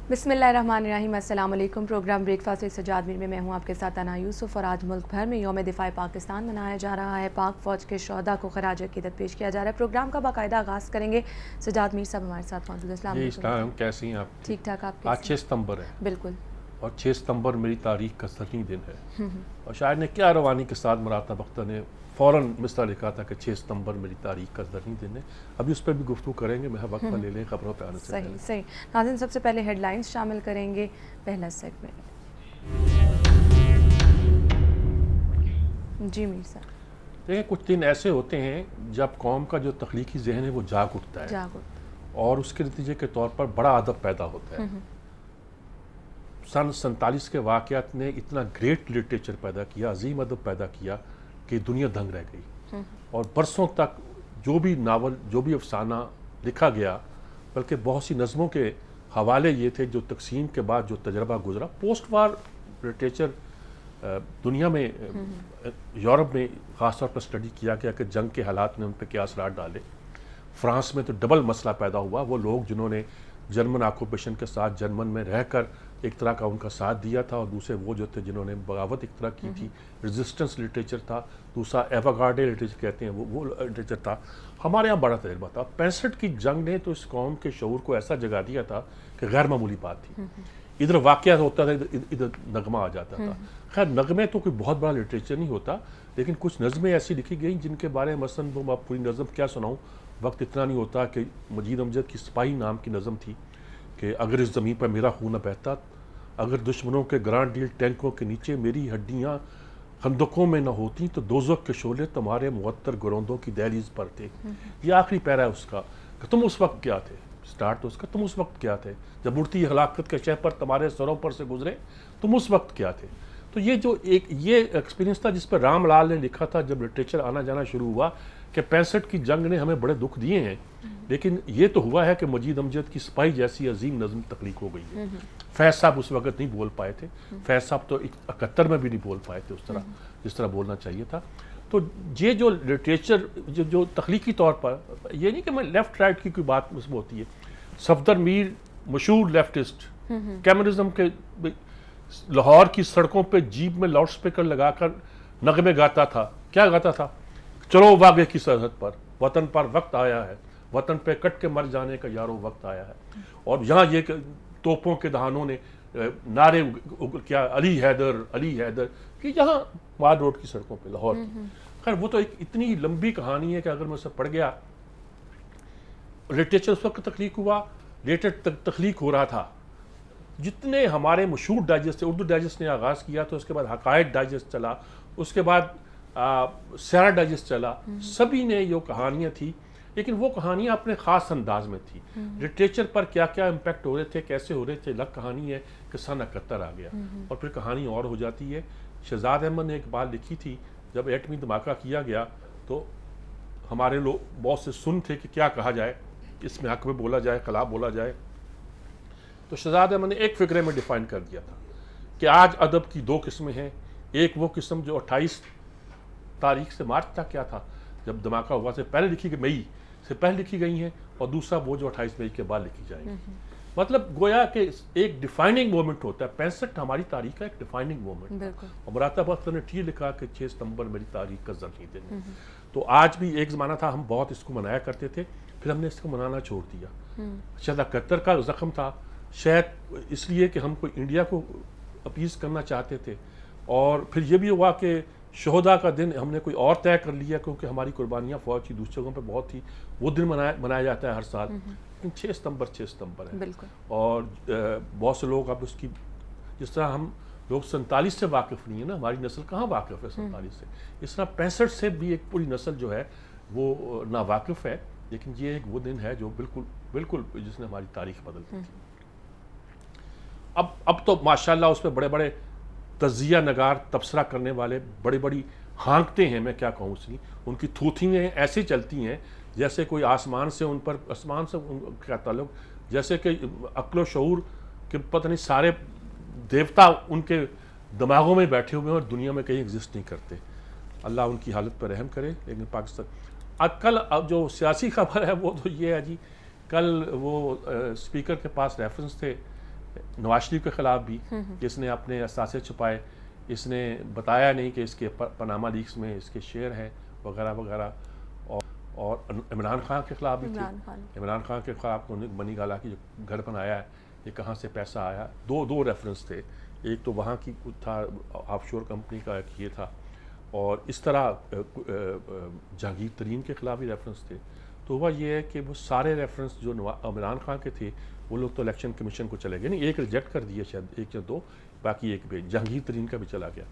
بسم اللہ الرحمن الرحیم، السلام علیکم۔ پروگرام بریک فاسٹ سے سجاد میر میں ہوں آپ کے ساتھ انا یوسف، اور آج ملک بھر میں یوم دفاع پاکستان منایا جا رہا ہے۔ پاک فوج کے شہداء کو خراج عقیدت پیش کیا جا رہا ہے۔ پروگرام کا باقاعدہ آغاز کریں گے، سجاد میر صاحب ہمارے ساتھ موجود ہیں۔ السلام جی علیکم۔ اسلام، کیسی ہیں آپ؟ ٹھیک ٹھاک، آپ آج کیسے 6 ستمبر ہے، بالکل، اور 6 ستمبر میری تاریخ کا سنی دن ہے، اور شاعر نے کیا روانی کے ساتھ مراتا بختہ نے فوراً مصرع لکھا تھا کہ 6 ستمبر میری تاریخ کا سنی دن ہے۔ ابھی اس پہ بھی گفتگو کریں گے، میں وقفہ لے لیں خبروں پہ آنے سے پہلے۔ صحیح۔ ناظرین، سب سے پہلے ہیڈ لائنز شامل کریں گے، پہلا سیگمنٹ۔ جی میر صاحب۔ دیکھیں، کچھ دن ایسے ہوتے ہیں جب قوم کا جو تخلیقی ذہن ہے وہ جاگ اٹھتا ہے، اور اس کے نتیجے کے طور پر بڑا ادب پیدا ہوتا ہے۔ سن 47 کے واقعات نے اتنا گریٹ لٹریچر پیدا کیا، عظیم ادب پیدا کیا کہ دنیا دنگ رہ گئی، اور برسوں تک جو بھی ناول، جو بھی افسانہ لکھا گیا، بلکہ بہت سی نظموں کے حوالے یہ تھے جو تقسیم کے بعد جو تجربہ گزرا، پوسٹ وار لٹریچر دنیا میں، یورپ میں خاص طور پر اسٹڈی کیا گیا کہ جنگ کے حالات نے ان پہ کیا اثرات ڈالے۔ فرانس میں تو ڈبل مسئلہ پیدا ہوا، وہ لوگ جنہوں نے جرمن آکوپیشن کے ساتھ جرمن میں رہ کر ایک طرح کا ان کا ساتھ دیا تھا، اور دوسرے وہ جو تھے جنہوں نے بغاوت ایک طرح کی تھی، ریزسٹنس لٹریچر تھا، دوسرا ایوانگارڈے لٹریچر کہتے ہیں وہ لٹریچر تھا۔ ہمارے یہاں بڑا تجربہ تھا۔ 65 کی جنگ نے تو اس قوم کے شعور کو ایسا جگا دیا تھا کہ غیر معمولی بات تھی۔ ادھر واقعہ ہوتا تھا، ادھر نغمہ آ جاتا تھا۔ خیر، نغمے تو کوئی بہت بڑا لٹریچر نہیں ہوتا، لیکن کچھ نظمیں ایسی لکھی گئیں جن کے بارے میں مثلاً وہ میں پوری نظم کیا سناؤں، وقت اتنا نہیں ہوتا، کہ مجید امجد کی سپاہی نام کی نظم تھی کہ اگر اس زمین پر میرا خون نہ بہتا، اگر دشمنوں کے گرانڈ ڈیل ٹینکوں کے نیچے میری ہڈیاں خندقوں میں نہ ہوتی، تو دوزخ کے شعلے تمہارے معطر گروندوں کی دہلیز پر تھے۔ یہ آخری پیرا ہے اس کا کہ تم اس وقت کیا تھے، سٹارٹ تو اس کا، تم اس وقت کیا تھے جب اڑتی ہلاکت کے شہ پر تمہارے سروں پر سے گزرے، تم اس وقت کیا تھے۔ تو یہ جو یہ ایکسپیرینس تھا جس پر رام لال نے لکھا تھا جب لٹریچر آنا جانا شروع ہوا، کہ 65 کی جنگ نے ہمیں بڑے دکھ دیے ہیں، لیکن یہ تو ہوا ہے کہ مجید امجد کی سپاہی جیسی عظیم نظم تخلیق ہو گئی ہے۔ فیض صاحب اس وقت نہیں بول پائے تھے، فیض صاحب تو 71 میں بھی نہیں بول پائے تھے اس طرح جس طرح بولنا چاہیے تھا۔ تو یہ جو لٹریچر جو تخلیقی طور پر، یہ نہیں کہ میں لیفٹ رائٹ کی کوئی بات اس میں ہوتی ہے۔ صفدر میر مشہور لیفٹسٹ، کمیونزم کے، لاہور کی سڑکوں پہ جیپ میں لاؤڈ سپیکر لگا کر نغمے گاتا تھا۔ کیا گاتا تھا؟ چلو واگے کی سرحد پر، وطن پر وقت آیا ہے، وطن پہ کٹ کے مر جانے کا یارو وقت آیا ہے۔ اور یہاں یہ کہ توپوں کے دہانوں نے نعرے کیا، علی حیدر علی حیدر، کہ یہاں مار روڈ کی سڑکوں پہ لاہور کی۔ خیر، وہ تو ایک اتنی لمبی کہانی ہے کہ اگر میں اسے پڑھ گیا۔ لٹریچر اس وقت تخلیق ہوا، لیٹر تخلیق ہو رہا تھا۔ جتنے ہمارے مشہور ڈائجسٹ تھے، اردو ڈائجسٹ نے آغاز کیا تو اس کے بعد حقائق ڈائجسٹ چلا، اس کے بعد سیرا ڈائجسٹ چلا، سبھی نے یہ کہانیاں تھی، لیکن وہ کہانیاں اپنے خاص انداز میں تھی۔ لٹریچر پر کیا کیا امپیکٹ ہو رہے تھے، کیسے ہو رہے تھے، الگ کہانی ہے کہ سن 71 آ گیا، اور پھر کہانی اور ہو جاتی ہے۔ شہزاد احمد نے ایک بات لکھی تھی، جب ایٹمی دھماکہ کیا گیا تو ہمارے لوگ بہت سے سن تھے کہ کیا کہا جائے، اس میں حق میں بولا جائے، خلاف بولا جائے۔ تو شہزاد احمد نے ایک فقرے میں ڈیفائن کر دیا تھا کہ آج ادب کی 2 قسمیں ہیں، ایک وہ قسم جو 28 تاریخ سے مارچ تک کیا تھا جب دھماکہ ہوا سے پہلے لکھی گئی، مئی سے پہلے لکھی گئی ہیں، اور دوسرا وہ جو 28 مئی کے بعد لکھی جائیں گی۔ مطلب گویا کہ ایک ڈیفائننگ مومنٹ ہوتا ہے۔ 65 ہماری تاریخ کا ایک ڈیفائننگ مومنٹ ہے، اور مراتا بختر نے ٹھیک لکھا کہ 6 ستمبر میری تاریخ کا ذرنی دن ہے۔ تو آج بھی ایک زمانہ تھا ہم بہت اس کو منایا کرتے تھے، پھر ہم نے اس کو منانا چھوڑ دیا۔ شاید 71 کا زخم تھا، شاید اس لیے کہ ہم کوئی انڈیا کو اپیز کرنا چاہتے تھے، اور پھر یہ بھی ہوا کہ شہداء کا دن ہم نے کوئی اور طے کر لیا، کیونکہ ہماری قربانیاں فوج کی دوسری جگہوں پہ بہت تھی، وہ دن منایا جاتا ہے ہر سال، لیکن 6 ستمبر ہے۔ اور بہت سے لوگ اب اس کی، جس طرح ہم لوگ 47 سے واقف نہیں ہیں نا، ہماری نسل کہاں واقف ہے 47 سے، اس طرح 65 سے بھی ایک پوری نسل جو ہے وہ ناواقف ہے، لیکن یہ ایک وہ دن ہے جو بالکل جس نے ہماری تاریخ بدل دی تھی۔ اب تو ماشاءاللہ اس پہ بڑے بڑے تجزیہ نگار تبصرہ کرنے والے بڑی ہانکتے ہیں، میں کیا کہوں، اس کی ان کی تھوتھیاں ایسے چلتی ہیں جیسے کوئی آسمان سے ان کا تعلق، جیسے کہ عقل و شعور کے پتہ نہیں سارے دیوتا ان کے دماغوں میں بیٹھے ہوئے ہیں اور دنیا میں کہیں ایگزسٹ نہیں کرتے۔ اللہ ان کی حالت پر رحم کرے۔ لیکن پاکستان کل جو سیاسی خبر ہے وہ تو یہ ہے جی، کل وہ اسپیکر کے پاس ریفرنس تھے نواز شریف کے خلاف بھی کہ اس نے اپنے اثاثے چھپائے، اس نے بتایا نہیں کہ اس کے پاناما لیکس میں اس کے شیئر ہیں وغیرہ وغیرہ، اور عمران خان کے خلاف بھی تھے، عمران خان کے خلاف بنی گالا کی جو گھر بنایا ہے یہ کہاں سے پیسہ آیا، دو ریفرنس تھے، ایک تو وہاں کی تھا آف شور کمپنی کا، ایک یہ تھا، اور اس طرح جہانگیر ترین کے خلاف بھی ریفرنس تھے۔ تو ہوا یہ ہے کہ وہ سارے ریفرنس جو عمران خان کے تھے وہ لوگ تو الیکشن کمیشن کو چلے گئے، نہیں ایک ریجیکٹ کر دیے شاید، ایک یا دو، باقی ایک بھی جہانگیر ترین کا بھی چلا گیا۔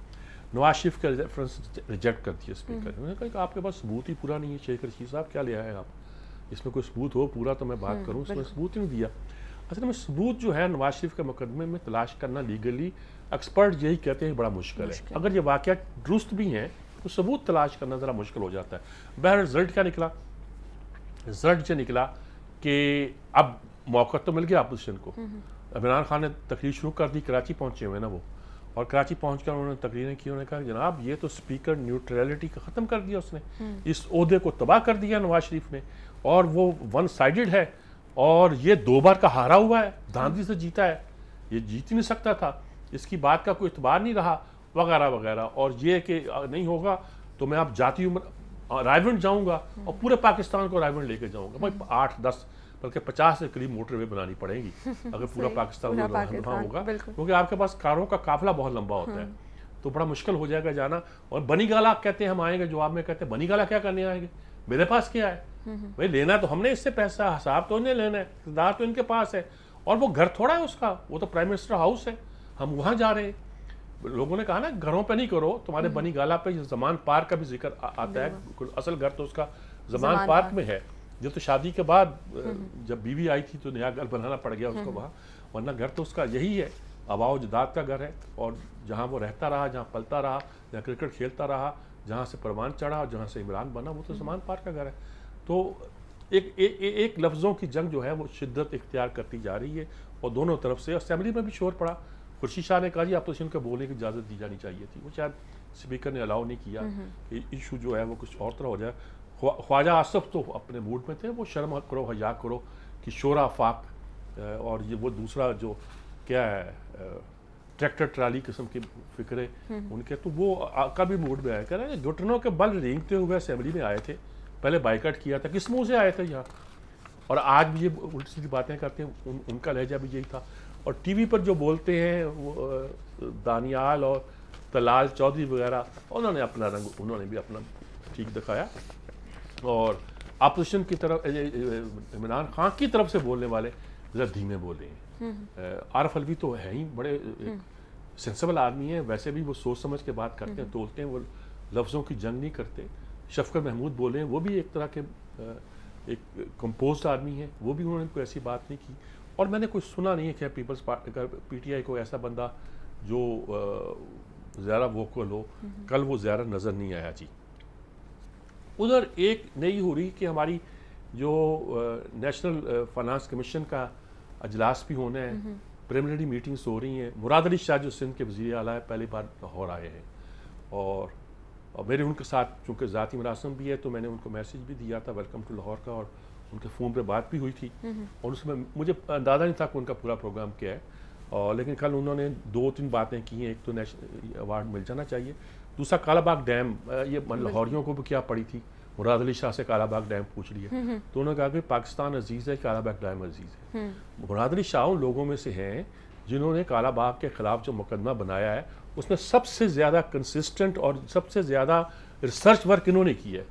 نواز شریف کا ریفرنس ریجیکٹ کر دیا اسپیکر، انہوں نے کہا کہ آپ کے پاس ثبوت ہی پورا نہیں ہے، شیخ رشید صاحب کیا لے آئے آپ، اس میں کوئی ثبوت ہو پورا تو میں بات کروں، اس میں ثبوت ہی نہیں دیا۔ اصل میں ثبوت جو ہے نواز شریف کے مقدمے میں تلاش کرنا لیگلی، ایکسپرٹ یہی کہتے ہیں بڑا مشکل ہے، اگر یہ واقعات درست بھی ہیں تو ثبوت تلاش کرنا ذرا مشکل ہو جاتا ہے۔ بہر رزلٹ کیا نکلا؟ رزلٹ یہ نکلا کہ اب موقع تو مل گیا اپوزیشن کو، عمران خان نے تقریر شروع کر دی، کراچی پہنچے ہوئے نا وہ، اور کراچی پہنچ کر انہوں نے تقریریں کی، انہوں نے کہا کہ جناب یہ تو اسپیکر نیوٹرلٹی کا ختم کر دیا اس نے، اس عہدے کو تباہ کر دیا نواز شریف نے، اور وہ ون سائیڈڈ ہے، اور یہ 2 بار کا ہارا ہوا ہے، دھاندلی سے جیتا ہے، یہ جیت ہی نہیں سکتا تھا، اس کی بات کا کوئی اعتبار نہیں رہا وغیرہ وغیرہ، اور یہ کہ نہیں ہوگا تو میں اب جاتی رائیونڈ جاؤں گا اور پورے پاکستان کو رائیونڈ لے کے جاؤں گا، بھائی 8-10 بلکہ 50 کے قریب موٹر وے بنانی پڑے گی اگر پورا پاکستان وہاں ہوگا، کیونکہ آپ کے پاس کاروں کا قافلہ بہت لمبا ہوتا ہے تو بڑا مشکل ہو جائے گا جانا۔ اور بنی گالا کہتے ہیں ہم آئیں گے، جواب میں کہتے ہیں بنی گالا کیا کرنے آئیں گے، میرے پاس کیا ہے بھائی، لینا تو ہم نے اس سے پیسہ، حساب تو انہیں لینا ہے، اقتدار تو ان کے پاس ہے، اور وہ گھر تھوڑا ہے اس کا، وہ تو پرائم منسٹر ہاؤس ہے، ہم وہاں جا رہے ہیں۔ لوگوں نے کہا نا گھروں پہ نہیں کرو، تمہارے بنی گالا پہ زمان پارک کا بھی ذکر آتا ہے، اصل گھر تو اس کا زمان پارک میں ہے، جو تو شادی کے بعد جب بیوی آئی تھی تو نیا گھر بنانا پڑ گیا اس کو وہاں، ورنہ گھر تو اس کا یہی ہے، آباء و اجداد کا گھر ہے، اور جہاں وہ رہتا رہا، جہاں پلتا رہا، جہاں کرکٹ کھیلتا رہا، جہاں سے پروان چڑھا اور جہاں سے عمران بنا، وہ تو زمان پارک کا گھر ہے۔ تو ایک لفظوں کی جنگ جو ہے وہ شدت اختیار کرتی جا رہی ہے، اور دونوں طرف سے اسمبلی میں بھی شور پڑا، خورشید شاہ نے کہا جی اپوزیشن کو بولنے کی اجازت دی جانی چاہیے تھی، وہ شاید اسپیکر نے الاؤ نہیں کیا کہ ایشو جو ہے وہ کچھ اور طرح ہو جائے۔ خواجہ آصف تو اپنے موڈ میں تھے، وہ شرم کرو حیا کرو کہ شورا فاق، اور یہ وہ دوسرا جو کیا ہے ٹریکٹر ٹرالی قسم کی فکرے ان کے، تو وہ کا بھی موڈ میں آیا، کہہ رہے ہیں گھٹنوں کے بل رینگتے ہوئے اسمبلی میں آئے تھے، پہلے بائیکاٹ کیا تھا، کس منہ سے آئے تھے یہاں، اور آج بھی یہ الٹی سیدھی باتیں کرتے ہیں، ان کا لہجہ بھی یہی تھا، اور ٹی وی پر جو بولتے ہیں وہ دانیال اور طلال چودھری وغیرہ، انہوں نے اپنا رنگ، انہوں نے بھی اپنا ٹھیک دکھایا، اور اپوزیشن کی طرف عمران خان کی طرف سے بولنے والے ذرا دھیمے بولے ہیں۔ عارف علوی تو ہے ہی بڑے سینسیبل آدمی ہیں، ویسے بھی وہ سوچ سمجھ کے بات کرتے ہیں، تولتے ہیں، وہ لفظوں کی جنگ نہیں کرتے۔ شفقت محمود بولے ہیں، وہ بھی ایک طرح کے ایک کمپوزڈ آدمی ہیں، وہ بھی انہوں نے کوئی ایسی بات نہیں کی، اور میں نے کوئی سنا نہیں ہے کہ Peoples Party P T I کو ایسا بندہ جو زیادہ ووکل ہو، کل وہ زیادہ نظر نہیں آیا جی۔ ادھر ایک نئی ہو رہی کہ ہماری جو نیشنل فائنانس کمیشن کا اجلاس بھی ہونا ہے، پریلیمنری میٹنگز ہو رہی ہیں، مراد علی شاہ جو سندھ کے وزیر اعلیٰ ہے پہلی بار لاہور آئے ہیں، اور میرے ان کے ساتھ چونکہ ذاتی مراسم بھی ہے تو میں نے ان کو میسیج بھی دیا تھا ویلکم ٹو لاہور کا، اور ان کے فون پہ بات بھی ہوئی تھی، اور اس میں مجھے اندازہ نہیں تھا کہ ان کا پورا پروگرام کیا ہے، اور لیکن کل انہوں نے 2-3 باتیں کی ہیں، ایک تو نیشنل ایوارڈ مل جانا چاہیے، دوسرا کالا باغ ڈیم، یہ لاہوریوں کو بھی کیا پڑی تھی، مراد علی شاہ سے کالا باغ ڈیم پوچھ لیا تو انہوں نے کہا کہ پاکستان عزیز ہے، کالا باغ ڈیم عزیز ہے۔ مراد علی شاہ ان لوگوں میں سے ہیں جنہوں نے کالا باغ کے خلاف جو مقدمہ بنایا ہے اس میں سب سے زیادہ کنسسٹنٹ اور سب سے زیادہ ریسرچ ورک انہوں نے کی ہے،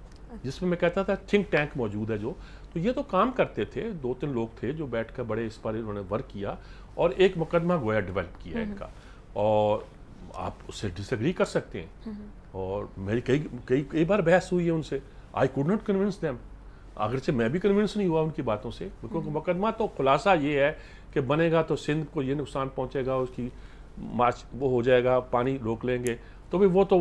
جس میں کہتا تھا تھنک ٹینک موجود ہے جو، تو یہ تو کام کرتے تھے، 2-3 لوگ تھے جو بیٹھ کر بڑے اس پر انہوں نے ورک کیا اور ایک مقدمہ گویا ڈیولپ کیا ان کا، اور آپ اس سے ڈس ایگری کر سکتے ہیں، اور میری کئی بار بحث ہوئی ہے ان سے، I could not convince them, اگرچہ میں بھی کنونس نہیں ہوا ان کی باتوں سے، کیونکہ مقدمہ تو خلاصہ یہ ہے کہ بنے گا تو سندھ کو یہ نقصان پہنچے گا، اس کی مارچ وہ ہو جائے گا، پانی روک لیں گے، تو بھی وہ تو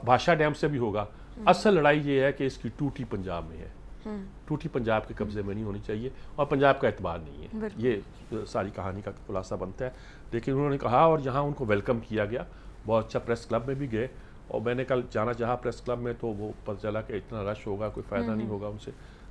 بھاشا ڈیم سے بھی ہوگا، اصل لڑائی یہ ہے کہ اس کی ٹوٹی پنجاب میں ہے، ٹوٹی پنجاب کے قبضے میں نہیں ہونی چاہیے، اور پنجاب کا اعتبار نہیں ہے، یہ ساری کہانی کا خلاصہ بنتا ہے۔ لیکن انہوں نے کہا، اور یہاں ان کو ویلکم کیا گیا، بہت اچھا، پریس کلب میں بھی گئے، اور میں نے کل جانا چاہا پریس کلب میں تو وہ پتہ چلا کہ اتنا رش ہوگا، کوئی فائدہ نہیں ہوگا ان سے،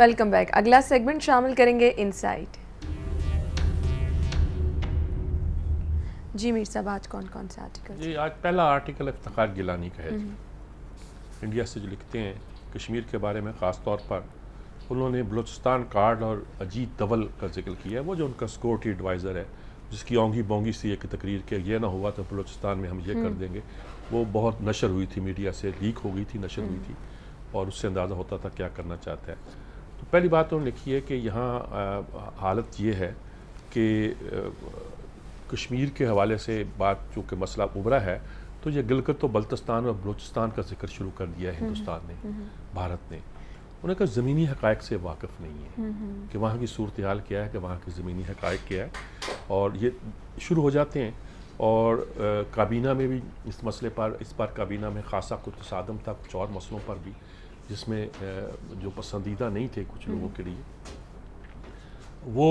ویلکم بیک. اگلا سیگمنٹ شامل کریں گے انسائٹ. جی میر صاحب آج کون کون سے آرٹیکل؟ جی آج پہلا آرٹیکل افتخار گیلانی کا ہے. انڈیا سے جو لکھتے ہیں کشمیر کے بارے میں، خاص طور پر انہوں نے بلوچستان کارڈ اور اجیت دول کا ذکر کیا ہے. وہ جو ان کا سیکورٹی ایڈوائزر ہے، جس کی اونگی بونگی سی ایک تقریر کہ یہ نہ ہوا تو بلوچستان میں ہم یہ کر دیں گے، وہ بہت نشر ہوئی تھی، میڈیا سے لیک ہو گئی تھی، نشر ہوئی تھی، اور اس سے اندازہ ہوتا تھا کیا کرنا چاہتا ہے. تو پہلی بات انہوں نے لکھی ہے کہ یہاں حالت یہ ہے کہ کشمیر کے حوالے سے بات چونکہ مسئلہ ابھرا ہے تو یہ گلگت و بلتستان اور بلوچستان کا ذکر شروع کر دیا ہے ہندوستان نے، بھارت نے. انہوں نے کہا زمینی حقائق سے واقف نہیں ہے کہ وہاں کی صورتحال کیا ہے، کہ وہاں کی زمینی حقائق کیا ہے، اور یہ شروع ہو جاتے ہیں. اور کابینہ میں بھی اس مسئلے پر، اس بار کابینہ میں خاصا کچھ تصادم تھا کچھ اور مسئلوں پر بھی، جس میں جو پسندیدہ نہیں تھے کچھ لوگوں کے لیے. وہ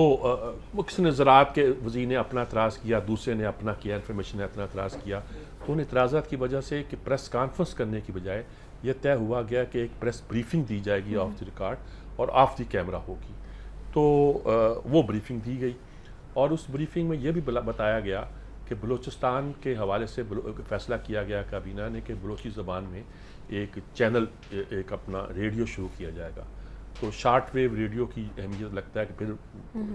کسی نے زراعت کے وزیر نے اپنا اعتراض کیا، دوسرے نے اپنا کیا، انفارمیشن نے اپنا اعتراض کیا. تو ان اعتراضات کی وجہ سے کہ پریس کانفرنس کرنے کی بجائے یہ طے ہوا گیا کہ ایک پریس بریفنگ دی جائے گی آف دی ریکارڈ اور آف دی کیمرہ ہوگی. تو وہ بریفنگ دی گئی، اور اس بریفنگ میں یہ بھی بتایا گیا کہ بلوچستان کے حوالے سے فیصلہ کیا گیا کابینہ نے کہ بلوچی زبان میں ایک چینل، ایک اپنا ریڈیو شروع کیا جائے گا. تو شارٹ ویو ریڈیو کی اہمیت لگتا ہے کہ پھر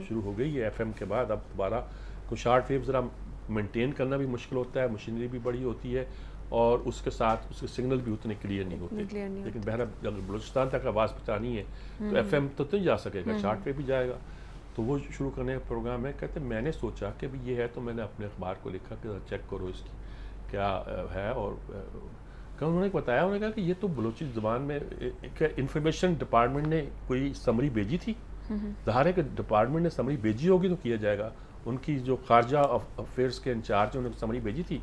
شروع ہو گئی ہے ایف ایم کے بعد. اب دوبارہ کو شارٹ ویو ذرا مینٹین کرنا بھی مشکل ہوتا ہے، مشینری بھی بڑی ہوتی ہے، اور اس کے ساتھ اس کے سگنل بھی اتنے کلیئر نہیں ہوتے. لیکن بہرحال اگر بلوچستان تک آواز پہنچانی ہے تو ایف ایم تو نہیں جا سکے گا، شارٹ ویو بھی جائے گا. تو وہ شروع کرنے کا پروگرام ہے. کہتے میں نے سوچا کہ بھی یہ ہے، تو میں نے اپنے اخبار کو لکھا کہ چیک کرو اس کی کیا ہے. اور انہوں نے بتایا، انہوں نے کہا کہ یہ تو بلوچی زبان میں انفارمیشن ڈپارٹمنٹ نے کوئی سمری بھیجی تھی. ظاہر ہے کہ ڈپارٹمنٹ نے سمری بھیجی ہوگی تو کیا جائے گا. ان کی جو خارجہ افیئرس کے انچارج انہوں نے سمری بھیجی تھی.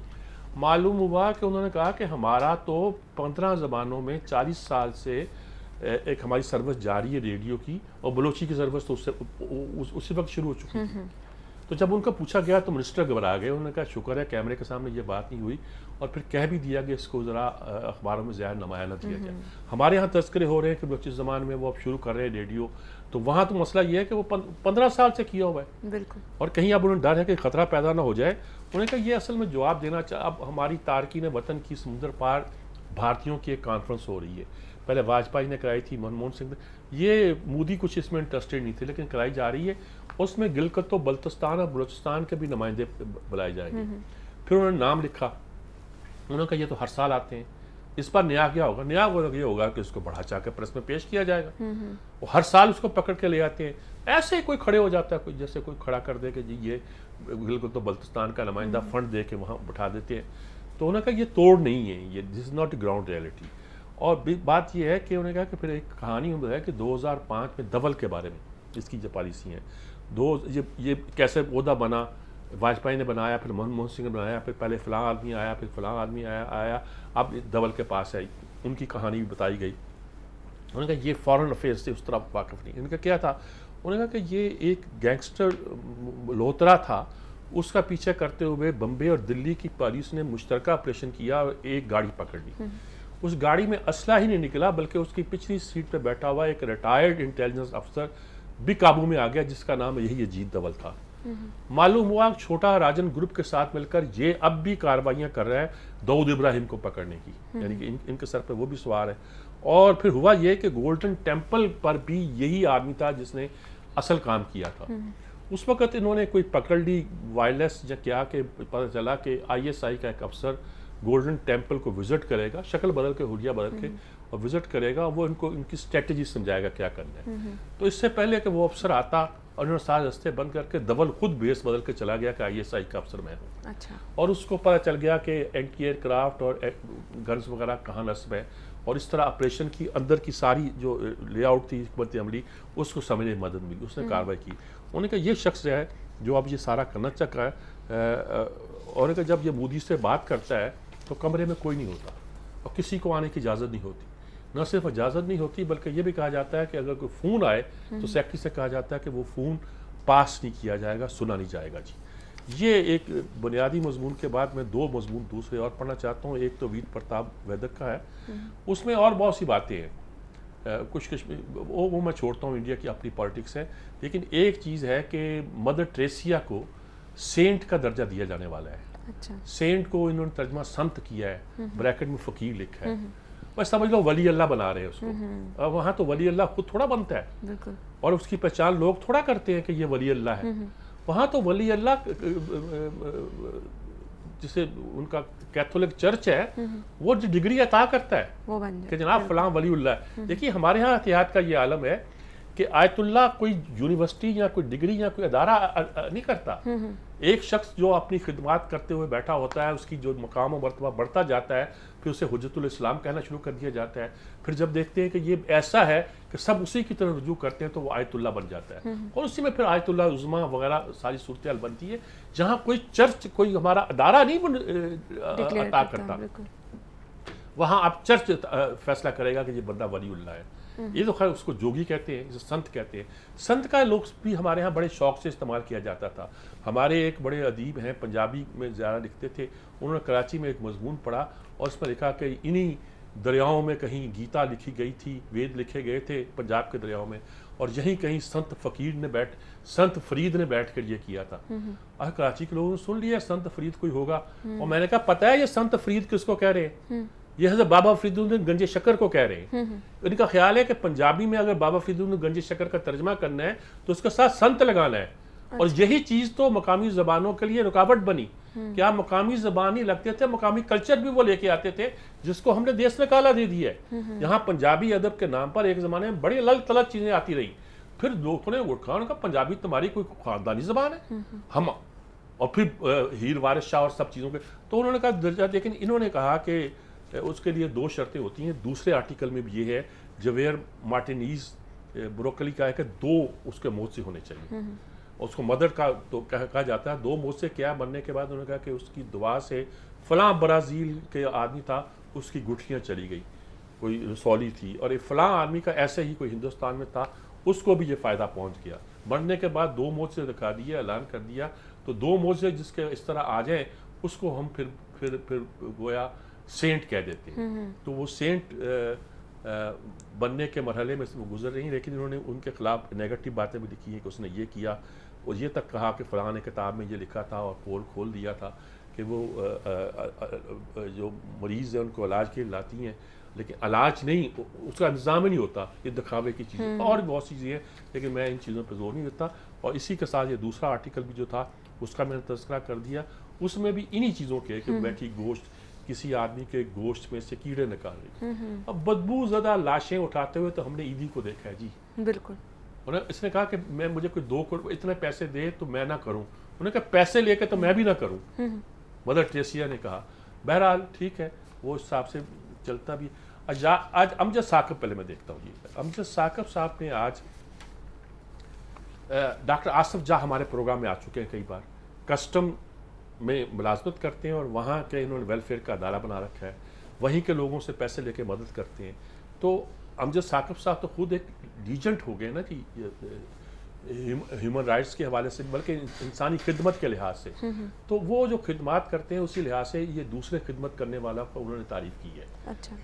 معلوم ہوا کہ انہوں نے کہا کہ ہمارا تو 15 زبانوں میں 40 سال سے ایک ہماری سروس جاری ہے ریڈیو کی، اور بلوچی کی سروس تو اسی وقت شروع ہو چکی تھی. تو جب ان کا پوچھا گیا تو منسٹر گھبرا گئے. انہوں نے کہا شکر ہے کیمرے کے سامنے یہ بات نہیں ہوئی، اور پھر کہہ بھی دیا کہ اس کو ذرا اخباروں میں زیادہ نمایاں نہ دیا جائے. ہمارے ہاں تذکرے ہو رہے ہیں کہ بلوچی زبان میں وہ اب شروع کر رہے ہیں ریڈیو. تو وہاں تو مسئلہ یہ ہے کہ وہ 15 سال سے کیا ہوا ہے، بالکل، اور کہیں اب انہیں ڈر ہے کہ خطرہ پیدا نہ ہو جائے. انہوں نے کہا یہ اصل میں جواب دینا اب ہماری تارکین وطن کی سمندر پار بھارتیوں کی ایک کانفرنس ہو رہی ہے. پہلے واجپئی نے کرائی تھی، منموہن سنگھ نے، یہ مودی کچھ اس میں انٹرسٹڈ نہیں تھے، لیکن کرائی جا رہی ہے. اس میں گلگت و بلتستان اور بلوچستان کے بھی نمائندے بلائے جائیں گے. پھر انہوں نے نام لکھا. انہوں نے کہا یہ تو ہر سال آتے ہیں، اس بار نیا کیا ہوگا؟ نیا یہ ہوگا کہ اس کو بڑھا چاہ کے پریس میں پیش کیا جائے گا. وہ ہر سال اس کو پکڑ کے لے آتے ہیں. ایسے ہی کوئی کھڑے ہو جاتا ہے، کوئی جیسے کوئی کھڑا کر دے کہ جی یہ گلگت و بلتستان کا نمائندہ فنڈ دے کے وہاں بٹھا دیتے ہیں. تو انہوں نے کہا یہ توڑ نہیں ہے، یہ this is not a ground reality. اور بات یہ ہے کہ انہوں نے کہا کہ پھر ایک کہانی ہے کہ 2005 میں دول کے بارے میں اس کی جو پالیسی ہیں، یہ کیسے عہدہ بنا، واجپئی نے بنایا، پھر منموہن سنگھ نے بنایا، پھر پہلے فلاں آدمی آیا، پھر فلاں آدمی آیا، اب دول کے پاس ہے. ان کی کہانی بھی بتائی گئی. انہوں نے کہا یہ فارن افیئر سے اس طرح واقف نہیں. ان کا کیا تھا؟ انہوں نے کہا کہ یہ ایک گینگسٹر لوترا تھا، اس کا پیچھے کرتے ہوئے بمبے اور دلی کی پولیس نے مشترکہ آپریشن کیا اور ایک گاڑی پکڑ لی. اس گاڑی میں اسلحہ ہی نہیں نکلا، بلکہ اس کی پچھلی سیٹ پہ بیٹھا ہوا ایک ریٹائرڈ انٹیلیجنس افسر بھی قابو میں آ گیا، جس کا نام یہی اجیت دول تھا. معلوم ہوا چھوٹا راجن گروپ کے ساتھ مل کر یہ اب بھی کارروائیاں کر رہا ہے داؤد ابراہیم کو پکڑنے کی، یعنی کہ ان کے سر پہ وہ بھی سوار ہے. اور پھر ہوا یہ کہ گولڈن ٹیمپل پر بھی یہی آدمی تھا جس نے اصل کام کیا تھا. اس وقت انہوں نے کوئی پکڑ لی وائرلیس یا کیا کہ پتہ چلا کہ ISI کا ایک افسر گولڈن ٹیمپل کو وزٹ کرے گا، شکل بدل کے، حلیہ بدل کے، اور وزٹ کرے گا. وہ ان کو ان کی اسٹریٹجی سمجھائے گا کیا کرنا ہے. تو اس سے پہلے کہ وہ افسر آتا، اور انہوں نے سارے رستے بند کر کے دول خود بیس بدل کے چلا گیا کہ ISI کا افسر میں ہوں. اچھا. اور اس کو پتہ چل گیا کہ اینٹی ایئر کرافٹ اور گنز وغیرہ کہاں نصب ہے، اور اس طرح آپریشن کی اندر کی ساری جو لے آؤٹ تھی حکمت عملی، اس کو سمجھنے میں مدد ملی. اس نے کارروائی کی. انہوں نے کہا یہ شخص ہے جو اب یہ سارا کرنا چاہتا ہے. اور نے کہا جب یہ مودی سے بات کرتا ہے تو کمرے میں کوئی نہیں ہوتا اور کسی کو آنے کی اجازت نہیں ہوتی. نہ صرف اجازت نہیں ہوتی بلکہ یہ بھی کہا جاتا ہے کہ اگر کوئی فون آئے تو سیکرٹری سے کہا جاتا ہے کہ وہ فون پاس نہیں کیا جائے گا، سنا نہیں جائے گا. جی یہ ایک بنیادی مضمون کے بعد میں 2 مضمون دوسرے اور پڑھنا چاہتا ہوں. ایک تو ویر پرتاپ ویدک کا ہے، اس میں اور بہت سی باتیں ہیں. کچھ وہ میں چھوڑتا ہوں، انڈیا کی اپنی پالیٹکس ہے، لیکن ایک چیز ہے کہ مدر ٹریسیا کو سینٹ کا درجہ دیا جانے والا ہے. اچھا. سینٹ کو انہوں نے ترجمہ سنت کیا ہے، بریکٹ میں فقیر لکھا ہے. بس سمجھ لو ولی اللہ بنا رہے ہیں اس کو. وہاں تو ولی اللہ خود تھوڑا بنتا ہے بالکل، اور اس کی پہچان لوگ تھوڑا کرتے ہیں کہ یہ ولی اللہ ہے. وہاں تو ولی اللہ جسے ان کا کیتھولک چرچ ہے وہ جو ڈگری عطا کرتا ہے وہ بن جائے کہ جناب فلاں ولی اللہ ہے. دیکھیے ہمارے ہاں اتحاد کا یہ عالم ہے کہ آیت اللہ کوئی یونیورسٹی یا کوئی ڈگری یا کوئی ادارہ نہیں کرتا. ایک شخص جو اپنی خدمات کرتے ہوئے بیٹھا ہوتا ہے، اس کی جو مقام و مرتبہ بڑھتا جاتا ہے، پھر اسے حجت الاسلام کہنا شروع کر دیا جاتا ہے. پھر جب دیکھتے ہیں کہ یہ ایسا ہے کہ سب اسی کی طرف رجوع کرتے ہیں تو وہ آیت اللہ بن جاتا ہے. اور اسی میں پھر آیت اللہ عظمیٰ وغیرہ ساری صورتحال بنتی ہے جہاں کوئی چرچ، کوئی ہمارا ادارہ نہیں عطا کرتا. وہاں اب چرچ فیصلہ کرے گا کہ یہ بندہ ولی اللہ ہے. یہ تو خیر اس کو جوگی کہتے ہیں، اسے سنت کہتے ہیں. سنت کا لوگ بھی ہمارے ہاں بڑے شوق سے استعمال کیا جاتا تھا. ہمارے ایک بڑے ادیب ہیں، پنجابی میں زیادہ لکھتے تھے، انہوں نے کراچی میں ایک مضمون پڑھا اور اس میں لکھا کہ انہی دریاؤں میں کہیں گیتا لکھی گئی تھی، وید لکھے گئے تھے پنجاب کے دریاؤں میں، اور یہیں کہیں سنت فرید نے بیٹھ کر یہ کیا تھا. کراچی کے لوگوں نے سن لیا سنت فرید کوئی ہوگا، اور میں نے کہا پتہ ہے یہ سنت فرید کس کو کہہ رہے ہیں؟ یہ حضرت بابا فرید الدین گنج شکر کو کہہ رہے ہیں. ان کا خیال ہے کہ پنجابی میں اگر بابا فرید الدین گنج شکر کا ترجمہ کرنا ہے تو اس کے ساتھ سنت لگانا ہے. اور یہی چیز تو مقامی زبانوں کے لیے رکاوٹ بنی. کیا مقامی زبان ہی لگتے تھے، مقامی کلچر بھی وہ لے کے آتے تھے جس کو ہم نے دیس نکالا دے دی ہے. یہاں پنجابی ادب کے نام پر ایک زمانے میں بڑی الگ تلگ چیزیں آتی رہی. پھر لوگوں نے اٹھا کہا پنجابی تمہاری کوئی خاندانی زبان ہے ہم، اور پھر ہیر وارث شاہ اور سب چیزوں کے. تو انہوں نے کہا درجہ، لیکن انہوں نے کہا کہ اس کے لیے 2 شرطیں ہوتی ہیں. دوسرے آرٹیکل میں بھی یہ ہے، جویر مارٹینیز بروکلی کا ہے کہ 2 اس کے موزے ہونے چاہیے. اس کو مدر کا تو کہا جاتا ہے. 2 موزے کیا بننے کے بعد انہوں نے کہا کہ اس کی دعا سے فلاں برازیل کے آدمی تھا، اس کی گٹھیاں چلی گئی، کوئی رسولی تھی، اور ایک فلاں آدمی کا ایسے ہی کوئی ہندوستان میں تھا، اس کو بھی یہ فائدہ پہنچ گیا. مرنے کے بعد 2 موزے دکھا دیا، اعلان کر دیا. تو 2 موزے جس کے اس طرح آ جائیں اس کو ہم پھر گویا سینٹ کہہ دیتے ہیں. تو وہ سینٹ بننے کے مرحلے میں وہ گزر رہی ہیں، لیکن انہوں نے ان کے خلاف نیگیٹو باتیں بھی لکھی ہیں کہ اس نے یہ کیا، اور یہ تک کہا کہ فلاں نے کتاب میں یہ لکھا تھا اور پول کھول دیا تھا کہ وہ جو مریض ہیں ان کو علاج کے لیے لاتی ہیں، لیکن علاج نہیں، اس کا انتظام ہی نہیں ہوتا. یہ دکھاوے کی چیزیں اور بھی بہت سی چیزیں ہیں، لیکن میں ان چیزوں پہ زور نہیں دیتا. اور اسی کے ساتھ یہ دوسرا آرٹیکل بھی جو تھا اس کا میں نے تذکرہ کر دیا. اس میں بھی انہی چیزوں کے کہ بیٹھی گوشت، کسی آدمی کے گوشت میں سے کیڑے نکال رہے. اب بدبو زدہ لاشیں اٹھاتے ہوئے تو ہم نے عیدی کو دیکھا ہے جی. بالکل. اس نے کہا کہ مجھے کوئی 2 کروڑ اتنے پیسے دے تو میں نہ کروں. انہوں نے کہا پیسے لے کے تو میں بھی نہ کروں. مدر ٹریسیا نے کہا. بہرحال ٹھیک ہے، وہ اس حساب سے چلتا بھی. آج امجد ثاقب، پہلے میں دیکھتا ہوں جی. امجد ثاقب صاحب نے آج ڈاکٹر آصف جاہ ہمارے پروگرام میں آ چکے ہیں کئی بار. کسٹم میں ملازمت کرتے ہیں اور وہاں کے انہوں نے ویلفیئر کا ادارہ بنا رکھا ہے، وہیں کے لوگوں سے پیسے لے کے مدد کرتے ہیں. تو امجد ثاقب صاحب تو خود ایک لیجنڈ ہو گئے نا کہ ہیومن رائٹس کے حوالے سے، بلکہ انسانی خدمت کے لحاظ سے. تو وہ جو خدمات کرتے ہیں اسی لحاظ سے یہ دوسرے خدمت کرنے والا کو انہوں نے تعریف کی ہے.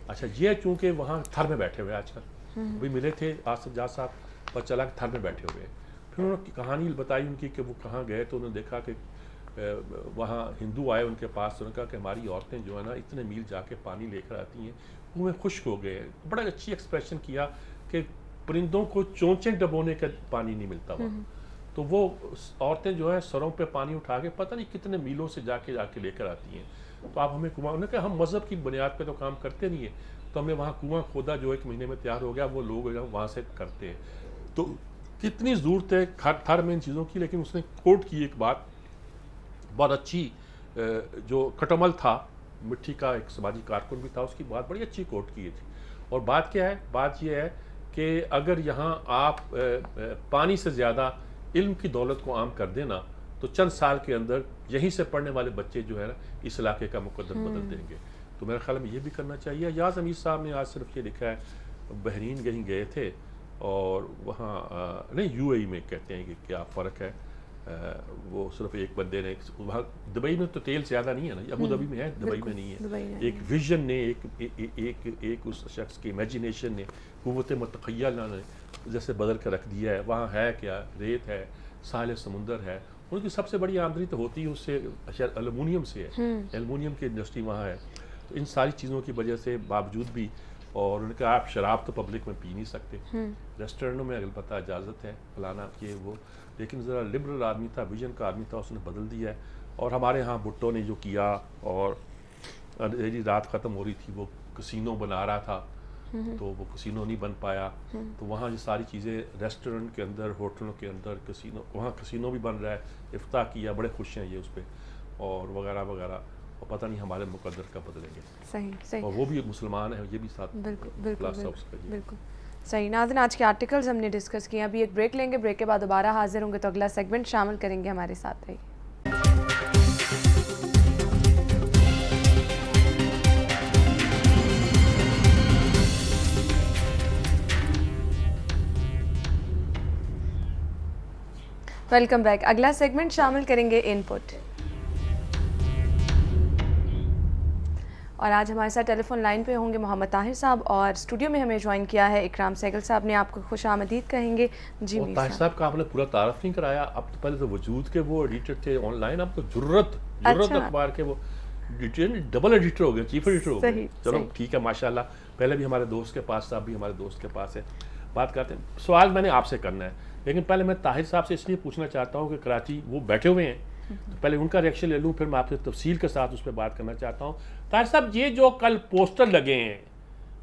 اچھا یہ چونکہ وہاں تھر میں بیٹھے ہوئے آج کل بھی ملے تھے آصف جاہ صاحب، پر چلا کہ تھر میں بیٹھے ہوئے. پھر انہوں نے کہانی بتائی ان کی کہ وہ کہاں گئے تو انہوں نے دیکھا کہ وہاں ہندو آئے ان کے پاس. انہوں نے کہا کہ ہماری عورتیں جو ہے نا اتنے میل جا کے پانی لے کر آتی ہیں، کنویں خشک ہو گئے. بڑا اچھی ایکسپریشن کیا کہ پرندوں کو چونچیں ڈبونے کا پانی نہیں ملتا وہاں. تو وہ عورتیں جو ہیں سروں پہ پانی اٹھا کے پتہ نہیں کتنے میلوں سے جا کے لے کر آتی ہیں. تو آپ ہمیں کنواں، انہوں نے کہا ہم مذہب کی بنیاد پہ تو کام کرتے نہیں ہیں، تو ہم نے وہاں کنواں کھودا جو 1 مہینے میں تیار ہو گیا، وہ لوگ وہاں سے کرتے ہیں. تو کتنی ضرورت ہے تھر میں ان چیزوں کی. لیکن اس نے کوٹ کی ایک بات بہت اچھی، جو کٹمل تھا مٹھی کا ایک سماجی کارکن بھی تھا، اس کی بات بڑی اچھی کوٹ کی تھی. اور بات کیا ہے؟ بات یہ ہے کہ اگر یہاں آپ پانی سے زیادہ علم کی دولت کو عام کر دینا تو چند سال کے اندر یہیں سے پڑھنے والے بچے جو ہے نا اس علاقے کا مقدر بدل دیں گے. تو میرے خیال میں یہ بھی کرنا چاہیے. یاز امیر صاحب نے آج صرف یہ لکھا ہے، بحرین کہیں گئے تھے اور وہاں نہیں UAE میں کہتے ہیں کہ کیا فرق ہے. وہ صرف ایک بندے نے وہاں دبئی میں تو تیل زیادہ نہیں ہے نا, ابو ظبی میں ہے, دبئی میں نہیں ہے. ایک ویژن نے ایک اس شخص کی امیجنیشن نے, قوت متخیلہ نے جیسے بدل کر رکھ دیا ہے. وہاں ہے کیا, ریت ہے, ساحل سمندر ہے. ان کی سب سے بڑی آمدنی تو ہوتی ہے اس سے ایلومینیم سے ہے, ایلومینیم کی انڈسٹری وہاں ہے. تو ان ساری چیزوں کی وجہ سے باوجود بھی, اور ان کا آپ شراب تو پبلک میں پی نہیں سکتے, ریسٹورینٹوں میں البتہ اجازت ہے فلانا یہ وہ, لیکن ذرا لبرل آدمی تھا, ویژن کا آدمی تھا, اس نے بدل دیا ہے. اور ہمارے ہاں بھٹو نے جو کیا, اور رات ختم ہو رہی تھی, وہ کسینو بنا رہا تھا تو وہ کسینو نہیں بن پایا. تو وہاں یہ ساری چیزیں ریسٹورنٹ کے اندر, ہوٹلوں کے اندر کسینو, وہاں کسینو بھی بن رہا ہے, افتتاح کیا, بڑے خوش ہیں یہ اس پہ, اور وغیرہ وغیرہ. اور پتہ نہیں ہمارے مقدر کب بدلیں گے. صحیح. اور وہ بھی مسلمان ہیں, یہ بھی ساتھ. بالکل صحیح. ناظرین, آج کے آرٹیکلز ہم نے ڈسکس کیے. ابھی ایک بریک لیں گے, بریک کے بعد دوبارہ حاضر ہوں گے تو اگلا سیگمنٹ شامل کریں گے. ہمارے ساتھ رہیے. Welcome back. اگلا سیگمنٹ شامل کریں گے ان پٹ. اور آج ہمارے ساتھ ٹیلی فون لائن پہ ہوں گے محمد طاہر صاحب, اور اسٹوڈیو میں ہمیں جوائن کیا ہے اکرام سہگل صاحب نے. آپ کو خوش آمدید کہیں گے. جی طاہر صاحب کا آپ نے پورا تعارف نہیں کرایا. اب تو پہلے تو وجود کے وہ ایڈیٹر تھے آن لائن, اب تو جرت اخبار کے وہ ڈبل ایڈیٹر ہو گئے, چیف ایڈیٹر ہو گئے. چلو ٹھیک ہے, ماشاء اللہ. پہلے بھی ہمارے دوست کے پاس تھا, اب بھی ہمارے دوست کے پاس ہے. بات کرتے ہیں, سوال میں نے آپ سے کرنا ہے, لیکن پہلے میں طاہر صاحب سے اس لیے پوچھنا چاہتا ہوں کہ کراچی وہ بیٹھے ہوئے ہیں, تو پہلے ان کا ریئیکشن لے لوں, پھر میں آپ سے تفصیل کے ساتھ اس پہ بات کرنا چاہتا ہوں. طاہر صاحب, یہ جو کل پوسٹر لگے ہیں,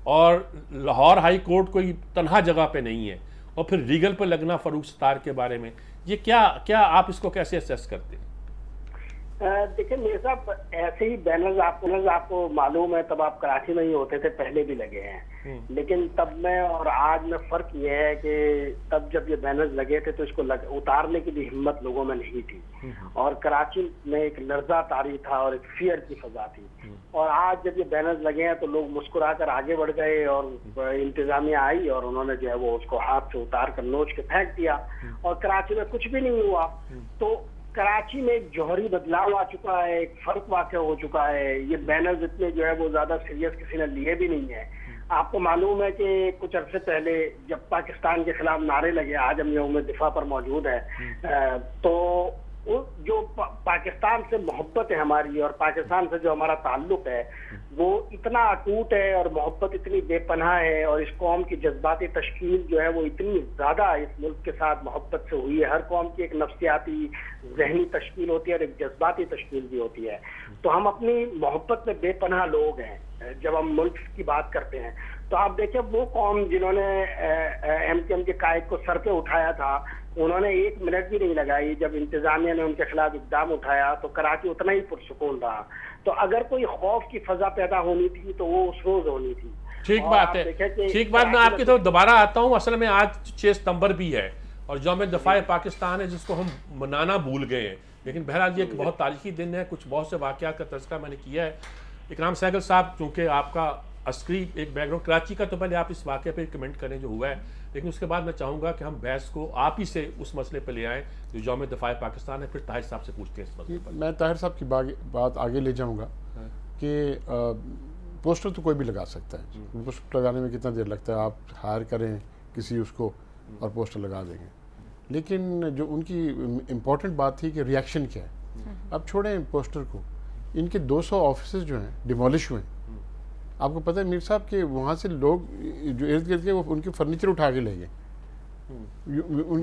اور لاہور ہائی کورٹ کوئی تنہا جگہ پہ نہیں ہے, اور پھر ریگل پہ لگنا فاروق ستار کے بارے میں, یہ کیا آپ اس کو کیسے اسیس کرتے ہیں؟ دیکھیں میرے صاحب, ایسے ہی بینرز آپ کو معلوم ہے, تب آپ کراچی میں ہی ہوتے تھے, پہلے بھی لگے ہیں, لیکن تب میں اور آج میں فرق یہ ہے کہ تب جب یہ بینرز لگے تھے تو اس کو اتارنے کی بھی ہمت لوگوں میں نہیں تھی, اور کراچی میں ایک لرزہ طاری تھا اور ایک فیئر کی فضا تھی. اور آج جب یہ بینرز لگے ہیں تو لوگ مسکرا کر آگے بڑھ گئے, اور انتظامیہ آئی اور انہوں نے جو ہے وہ اس کو ہاتھ سے اتار کر نوچ کے پھینک دیا, اور کراچی میں کچھ بھی نہیں ہوا. تو کراچی میں ایک جوہری بدلاؤ آ چکا ہے, ایک فرق واقع ہو چکا ہے. یہ بینرز اتنے جو ہے وہ زیادہ سیریس کسی نے لیے بھی نہیں ہیں. آپ کو معلوم ہے کہ کچھ عرصے پہلے جب پاکستان کے خلاف نعرے لگے, آج ہم یوم دفاع پر موجود ہیں, تو جو پاکستان سے محبت ہے ہماری, اور پاکستان سے جو ہمارا تعلق ہے, وہ اتنا اٹوٹ ہے, اور محبت اتنی بے پناہ ہے, اور اس قوم کی جذباتی تشکیل جو ہے وہ اتنی زیادہ اس ملک کے ساتھ محبت سے ہوئی ہے. ہر قوم کی ایک نفسیاتی ذہنی تشکیل ہوتی ہے اور ایک جذباتی تشکیل بھی ہوتی ہے. تو ہم اپنی محبت میں بے پناہ لوگ ہیں جب ہم ملک کی بات کرتے ہیں. تو آپ دیکھیں, وہ قوم جنہوں نے ایم کیو ایم کے قائد کو سر پہ اٹھایا تھا, انہوں نے ایک منٹ بھی نہیں لگائی. جب انتظامیہ نے ان کے خلاف اقدام اٹھایا تو کراچی اتنا ہی پرسکون رہا. تو اگر کوئی خوف کی فضا پیدا ہونی تھی تو وہ اس روز ہونی تھی. ٹھیک بات ہے, ٹھیک بات. میں آپ کی طرف دوبارہ آتا ہوں. اصل میں آج 6 ستمبر بھی ہے, اور یوم دفاع پاکستان ہے, جس کو ہم منانا بھول گئے ہیں. لیکن بہرحال یہ ایک بہت تاریخی دن ہے. کچھ بہت سے واقعات کا تذکرہ میں نے کیا ہے. اکرام سہگل صاحب, چونکہ آپ کا عسکری ایک بیک گراؤنڈ کراچی کا, تو پہلے آپ اس واقعے پہ کمنٹ کریں جو ہوا ہے, لیکن اس کے بعد میں چاہوں گا کہ ہم بحث کو آپ ہی سے اس مسئلے پہ لے آئیں جو یوم دفاع پاکستان ہے. پھر طاہر صاحب سے پوچھتے ہیں اس مسئلے پر. میں طاہر صاحب کی بات آگے لے جاؤں گا کہ پوسٹر تو کوئی بھی لگا سکتا ہے. پوسٹر لگانے میں کتنا دیر لگتا ہے, آپ ہائر کریں کسی اس کو اور پوسٹر لگا دیں گے. لیکن جو ان کی امپورٹنٹ بات تھی کہ ریئیکشن کیا ہے. اب چھوڑیں پوسٹر کو, ان کے 200 آفیسز جو ہیں ڈیمولش ہوئے ہیں. آپ کو پتہ ہے میر صاحب کہ وہاں سے لوگ جو ارد گرد کے وہ ان کے فرنیچر اٹھا کے لے گئے, وہ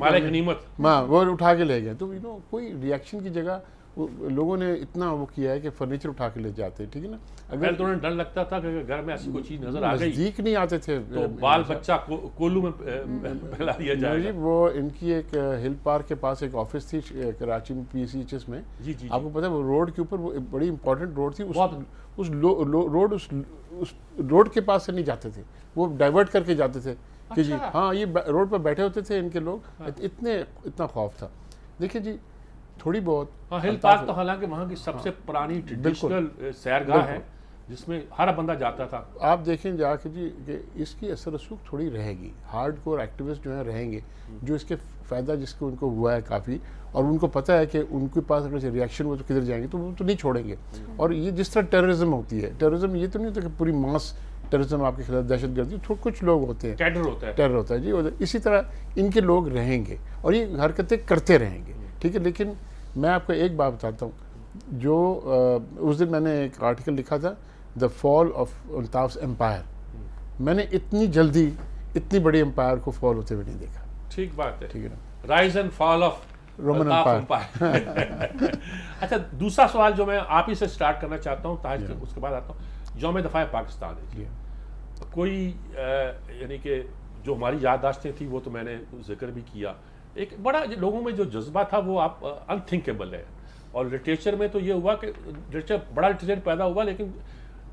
اٹھا کے لے گئے. تو کوئی ریئیکشن کی جگہ لوگوں نے اتنا وہ کیا ہے کہ فرنیچر اٹھا کے لے جاتے ہیں. ٹھیک ہے نا, اگر تو انہیں ڈر لگتا تھا کہ گھر میں ایسی کوئی چیز نظر آ گئی, نزدیک نہیں آتے تھے, تو بال بچہ کولو میں پھیلا دیا جائے گا. وہ ان کی ایک ہل پارک کے پاس ایک آفس تھی کراچی میں, پی سی ایچ ایس میں. آپ کو پتہ ہے وہ روڈ کے اوپر وہ بڑی امپورٹنٹ روڈ تھی, اس روڈ کے پاس سے نہیں جاتے تھے, وہ ڈائیورٹ کر کے جاتے تھے کہ جی ہاں یہ روڈ پر بیٹھے ہوتے تھے ان کے لوگ. اتنا خوف تھا. دیکھیں جی, تھوڑی بہت ہل پارک تو حالانکہ وہاں کی سب سے پرانی ٹریڈیشنل سیرگاہ ہے, جس میں ہر بندہ جاتا تھا. آپ دیکھیں جا کے جی کہ اس کی اثر رسوخ تھوڑی رہے گی. ہارڈ کور ایکٹیوسٹ جو ہیں رہیں گے, جو اس کے فائدہ جس کو ان کو ہوا ہے کافی, اور ان کو پتہ ہے کہ ان کے پاس اگر ریئیکشن وہ تو کدھر جائیں گے, تو وہ تو نہیں چھوڑیں گے. اور یہ جس طرح ٹیررزم ہوتی ہے, ٹیررزم یہ تو نہیں ہوتا کہ پوری ماس ٹیررزم آپ کے خلاف دہشت گردی, کچھ لوگ ہوتے ہیں, ٹیرر ہوتا ہے جی. اسی طرح ان کے لوگ رہیں گے اور یہ حرکتیں کرتے رہیں گے, ٹھیک ہے. لیکن میں آپ کو ایک بات بتاتا ہوں, جو اس دن میں نے ایک آرٹیکل لکھا تھا, دا فال آف الطاف's امپائر. میں نے اتنی جلدی اتنی بڑی امپائر کو فال ہوتے ہوئے نہیں دیکھا. ٹھیک بات ہے, ٹھیک ہے نا, rise and fall of Roman empire. اچھا, دوسرا سوال جو میں آپ ہی سے سٹارٹ کرنا چاہتا ہوں, تاج کے اس کے بعد آتا ہوں. یوم دفاع پاکستان ہے, کوئی یعنی کہ جو ہماری یادداشتیں تھیں وہ تو میں نے ذکر بھی کیا, ایک بڑا لوگوں میں جو جذبہ تھا وہ آپ انتھنکیبل ہے. اور لٹریچر میں تو یہ ہوا کہ بڑا لٹریچر پیدا ہوا, لیکن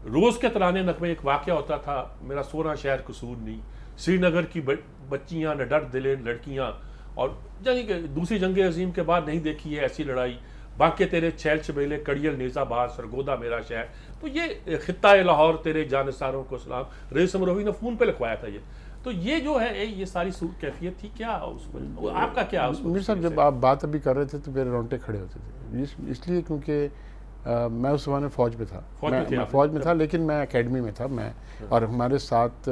روز کے ترانے نغمے ایک واقعہ ہوتا تھا, میرا سونا شہر قصور نہیں, سری نگر کی بچیاں نڈر دلے لڑکیاں, اور یعنی کہ دوسری جنگ عظیم کے بعد نہیں دیکھی ہے ایسی لڑائی, باقی تیرے چھیل چھبیلے کڑیل نیزہ باز سرگودا میرا شہر. تو یہ خطہ لاہور تیرے جانثاروں کو سلام, رئیس امروہی نے فون پہ لکھوایا تھا یہ. تو یہ جو ہے یہ ساری کیفیت تھی, کیا اس میں آپ کا کیا اس میر صاحب جب آپ بات ابھی کر رہے تھے تو میرے رونگٹے کھڑے ہوتے تھے, اس لیے کیونکہ میں اس زمانے فوج میں تھا. فوج میں تھا لیکن میں اکیڈمی میں تھا. میں اور ہمارے ساتھ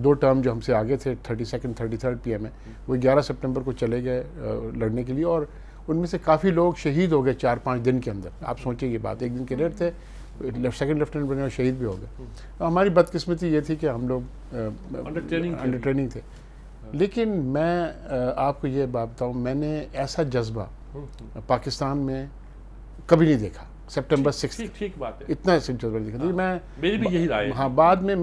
2 ٹرم جو ہم سے آگے تھے 32nd 33rd PM میں, وہ 11 سپٹمبر کو چلے گئے لڑنے کے لیے, اور ان میں سے کافی لوگ شہید ہو گئے 4-5 دن کے اندر. آپ سوچیں یہ بات, 1 دن کے ریٹ تھے, 2nd لیفٹیننٹ بنے اور شہید بھی ہو گئے. ہماری بدقسمتی یہ تھی کہ ہم لوگ انڈر ٹریننگ تھے. لیکن میں آپ کو یہ بات بتاؤں, میں نے ایسا جذبہ پاکستان میں کبھی نہیں دیکھا. سپٹمبر 6 ٹھیک بات ہے, اتنا جذبہ نہیں دیکھا. میں میری بھی یہی رائے. ہاں, بعد میں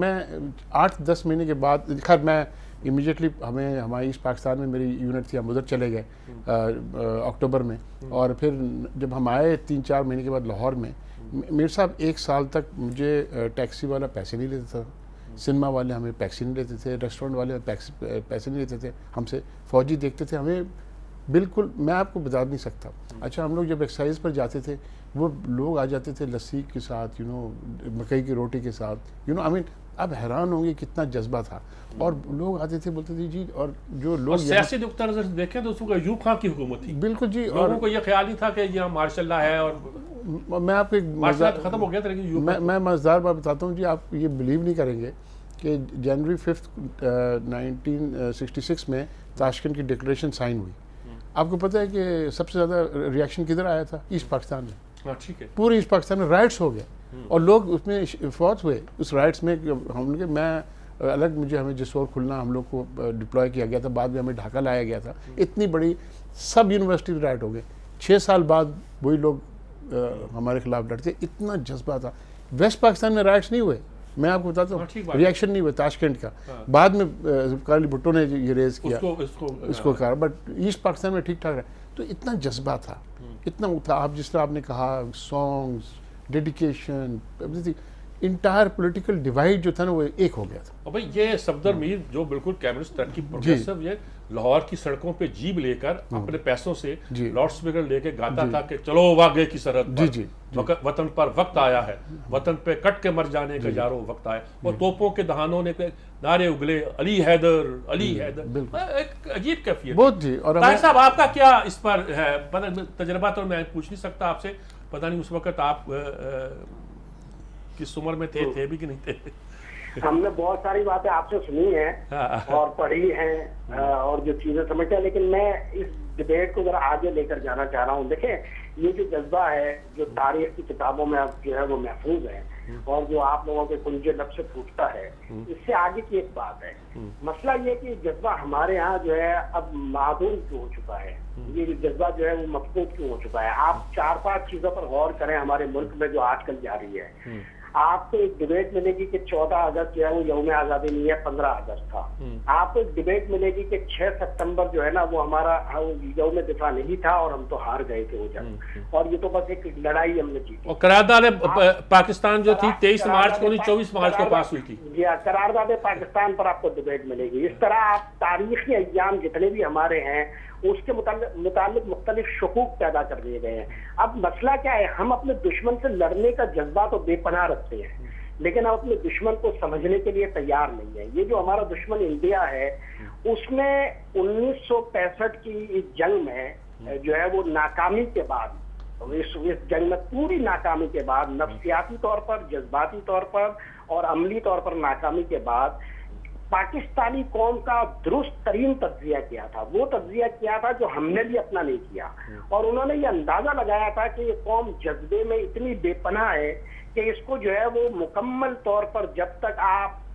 8-10 مہینے کے بعد, خیر میں امیجیٹلی ہماری ایسٹ پاکستان میں میری یونٹ تھی, ہم ادھر چلے گئے اکتوبر میں, اور پھر جب ہم آئے 3-4 مہینے کے بعد لاہور میں, میر صاحب 1 سال تک مجھے ٹیکسی والا پیسے نہیں لیتا تھا, سنیما والے ہمیں پیسے نہیں لیتے تھے, ریسٹورنٹ والے پیسے نہیں لیتے تھے ہم سے, فوجی دیکھتے تھے ہمیں بالکل, میں آپ کو بتا نہیں سکتا. اچھا, ہم لوگ جب ایکسرسائز پر جاتے تھے وہ لوگ آ جاتے تھے لسی کے ساتھ, مکئی کی روٹی کے ساتھ, اب حیران ہوں گے کتنا جذبہ تھا. اور لوگ آتے تھے بولتے تھے جی, اور جو لوگ سیاسی نقطہ نظر سے دیکھیں تو اس کو ایوب خان کی حکومت تھی. بالکل جی, اور لوگوں کو یہ خیال ہی تھا کہ یہ مارشاء اللہ ہے, اور میں آپ کو ختم ہو گیا تھا. لیکن میں مزدار بات بتاتا ہوں جی, آپ یہ بلیو نہیں کریں گے کہ جنوری 5 1966 میں تاشکند کی ڈکلیریشن سائن ہوئی. آپ کو پتہ ہے کہ سب سے زیادہ ریئیکشن کدھر آیا تھا؟ ایسٹ پاکستان میں. ٹھیک ہے, پورے ایسٹ پاکستان میں رائٹس ہو گئے, اور لوگ اس میں فوت ہوئے اس رائٹس میں. میں الگ, ہمیں جسور کھلنا ہم لوگ کو ڈپلوائے کیا گیا تھا, بعد میں ہمیں ڈھاکہ لایا گیا تھا. اتنی بڑی سب یونیورسٹی رائٹ ہو گئے. 6 سال بعد وہی لوگ ہمارے خلاف لڑتے. اتنا جذبہ تھا. ویسٹ پاکستان میں رائٹس نہیں ہوئے, میں آپ کو بتاتا ہوں, ریئیکشن نہیں ہوئے تاشکند کا. بعد میں ذوالفقار علی بھٹو نے یہ ریز کیا اس کو کہا, بٹ ایسٹ پاکستان میں ٹھیک ٹھاک رہا. تو اتنا جذبہ تھا, اتنا تھا. آپ جس طرح آپ نے کہا, songs, dedication, entire political divide جو تھا نا وہ ایک ہو گیا تھا. اور بھائی یہ صفدر میر جو بالکل کمیونسٹ ترقی پروگریسو, یہ لاہور کی سڑکوں پہ جیب لے کر اپنے پیسوں سے لاؤڈ اسپیکر لے کے گاتا تھا کہ چلو واگے کی سرحد پر, وطن پر وقت آیا ہے, وطن پہ کٹ کے مر جانے کا یارو وقت آیا. اور توپوں کے دہانوں نے نعرے اگلے, علی حیدر علی حیدر. ایک عجیب کیفیت بہت جی. اور طاہر صاحب آپ کا کیا اس پر ہے تجربہ؟ تو میں پوچھ نہیں سکتا آپ سے, پتہ نہیں اس وقت آپ کس عمر میں تھے بھی کہ نہیں تھے. ہم نے بہت ساری باتیں آپ سے سنی ہیں اور پڑھی ہیں اور جو چیزیں سمجھتے ہیں, لیکن میں اس ڈبیٹ کو ذرا آگے لے کر جانا چاہ رہا ہوں. دیکھیں, یہ جو جذبہ ہے جو تاریخ کی کتابوں میں اب جو ہے وہ محفوظ ہے, اور جو آپ لوگوں کے کنجے لب سے پھوٹتا ہے, اس سے آگے کی ایک بات ہے. مسئلہ یہ کہ جذبہ ہمارے ہاں جو ہے اب معدوم کیوں ہو چکا ہے, یہ جذبہ جو ہے وہ مفقود کیوں ہو چکا ہے. آپ 4-5 چیزوں پر غور کریں ہمارے ملک میں جو آج کل جاری ہے. آپ کو ایک ڈبیٹ ملے گی کہ 14 اگست جو ہے وہ یوم آزادی نہیں ہے, 15 اگست تھا. آپ کو ایک ڈبیٹ ملے گی کہ 6 سپتمبر جو ہے نا وہ ہمارا یوم دفاع نہیں تھا اور ہم تو ہار گئے تھے وہ جنگ, اور یہ تو بس ایک لڑائی ہم نے جیتی. اور قرارداد پاکستان جو تھی 23 مارچ کو 24 مارچ کو پاس ہوئی تھی. جی, قرارداد پاکستان پر آپ کو ڈبیٹ ملے گی. اس طرح آپ تاریخی ایام جتنے بھی ہمارے ہیں اس کے متعلق مختلف شکوک پیدا کر دیے گئے ہیں. اب مسئلہ کیا ہے, ہم اپنے دشمن سے لڑنے کا جذبہ تو بے پناہ رکھتے ہیں, لیکن ہم اپنے دشمن کو سمجھنے کے لیے تیار نہیں ہیں. یہ جو ہمارا دشمن انڈیا ہے اس میں 1965 کی اس جنگ میں جو ہے وہ ناکامی کے بعد, اس جنگ میں پوری ناکامی کے بعد, نفسیاتی طور پر, جذباتی طور پر اور عملی طور پر ناکامی کے بعد پاکستانی قوم کا درست ترین تجزیہ کیا تھا. وہ تجزیہ کیا تھا جو ہم نے بھی اپنا نہیں کیا, اور انہوں نے یہ اندازہ لگایا تھا کہ یہ قوم جذبے میں اتنی بے پناہ ہے کہ اس کو جو ہے وہ مکمل طور پر جب تک آپ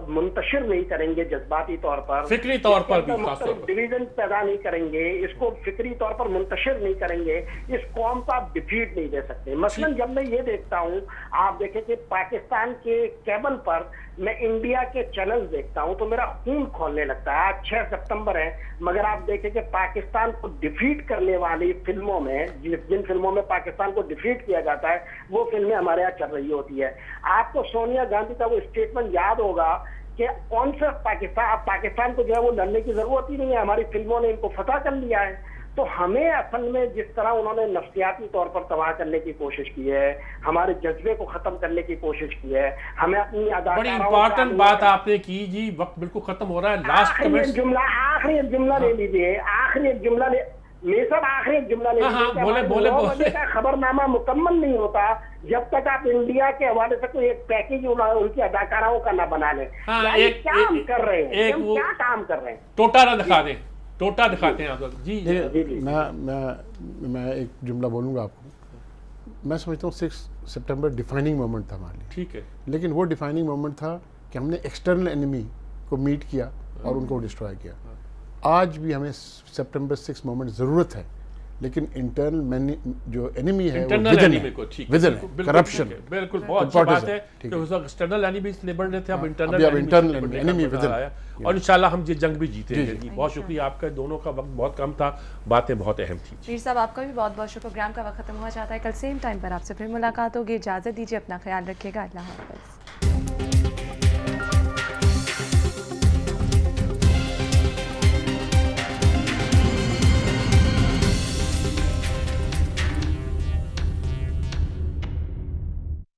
منتشر نہیں کریں گے, جذباتی طور پر, فکری طور پر بھی مختلف ڈویژن پیدا نہیں کریں گے, اس کو فکری طور پر منتشر نہیں کریں گے, اس قوم کو آپ ڈیفیٹ نہیں دے سکتے. مثلا جب میں یہ دیکھتا ہوں, آپ دیکھیں کہ پاکستان کے کیبل پر میں انڈیا کے چینل دیکھتا ہوں تو میرا خون کھولنے لگتا ہے. آج 6 سپتمبر ہے, مگر آپ دیکھیں کہ پاکستان کو ڈیفیٹ کرنے والی فلموں میں, جن فلموں میں پاکستان کو ڈیفیٹ کیا جاتا ہے, وہ فلمیں ہمارے یہاں چل رہی ہوتی ہے. آپ کو سونیا گاندھی کا وہ اسٹیٹمنٹ یاد ہوگا کہ کون سا پاکستان کو جو ہے وہ لڑنے کی ضرورت ہی نہیں ہے, ہماری فلموں نے ان کو فتح کر لیا ہے. تو ہمیں اصل میں جس طرح انہوں نے نفسیاتی طور پر تباہ کرنے کی کوشش کی ہے, ہمارے جذبے کو ختم کرنے کی کوشش کی ہے, ہمیں اپنی بڑی امپورٹنٹ بات آپ نے کی جی, وقت بالکل ختم ہو رہا ہے. لاسٹ آخری ایک جملہ لے لیجیے, آخری ایک جملہ لے لیجیے. خبر نامہ مکمل نہیں ہوتا جب تک آپ انڈیا کے حوالے سے کوئی ایک پیکیج ان کی اداکاراؤں کا نہ بنا لیں. کیا کر رہے ہیں, کیا کام کر رہے ہیں, ٹوٹا نہ دکھا دیں, ٹوٹا دکھاتے ہیں آپ. جی میں ایک جملہ بولوں گا آپ کو. میں سمجھتا ہوں 6 سپٹمبر ڈیفائننگ مومنٹ تھا ہمارے لیے, ٹھیک ہے, لیکن وہ ڈیفائننگ مومنٹ تھا کہ ہم نے ایکسٹرنل انیمی کو میٹ کیا اور ان کو ڈسٹرائے کیا. آج بھی ہمیں سپٹمبر 6 مومنٹ ضرورت ہے, لیکن انٹرنل جو انیمی ہے کرپشن. بالکل بہت اچھی بات ہے کہ اس وقت ایکسٹرنل انیمی نبڑنے تھے, اب انٹرنل انیمی آیا, اور انشاءاللہ ہم یہ جنگ بھی جیتیں گے. جی بہت شکریہ آپ کا, دونوں کا وقت بہت کم تھا, باتیں بہت اہم تھیں. پیر صاحب آپ کا بھی بہت بہت شکریہ. پروگرام کا وقت ختم ہوا چاہتا ہے, کل سیم ٹائم پر آپ سے پھر ملاقات ہوگی. اجازت دیجیے, اپنا خیال رکھیے گا. اللہ حافظ.